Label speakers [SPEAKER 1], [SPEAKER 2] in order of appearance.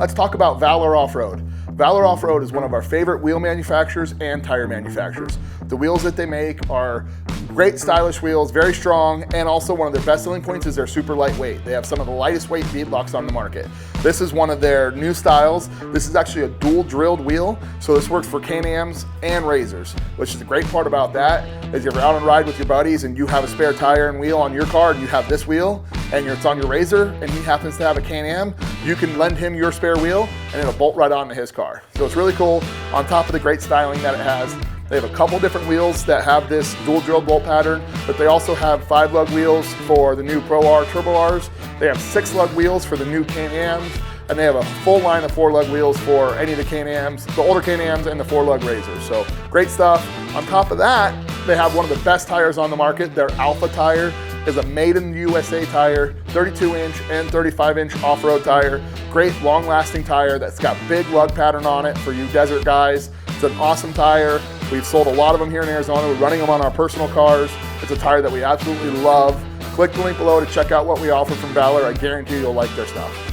[SPEAKER 1] let's talk about Valor Off-Road. Valor Off-Road is one of our favorite wheel manufacturers and tire manufacturers. The wheels that they make are great stylish wheels, very strong, and also one of their best selling points is they're super lightweight. They have some of the lightest weight beadlocks on the market. This is one of their new styles. This is actually a dual drilled wheel, so this works for Can-Ams and RZRs, which is the great part about that is if you're out on a ride with your buddies and you have a spare tire and wheel on your car and you have this wheel and it's on your RZR and he happens to have a Can-Am, you can lend him your spare wheel and it'll bolt right onto his car. So it's really cool on top of the great styling that it has. They have a couple different wheels that have this dual drill bolt pattern, but they also have 5-lug wheels for the new Pro R Turbo Rs. They have 6-lug wheels for the new Can-Ams, and they have a full line of 4-lug wheels for any of the Can-Ams, the older Can-Ams and the 4-lug RZRs. So great stuff. On top of that, they have one of the best tires on the market. Their Alpha tire is a made in the USA tire, 32-inch and 35-inch off-road tire. Great long-lasting tire that's got big lug pattern on it for you desert guys. It's an awesome tire. We've sold a lot of them here in Arizona. We're running them on our personal cars. It's a tire that we absolutely love. Click the link below to check out what we offer from Valor. I guarantee you'll like their stuff.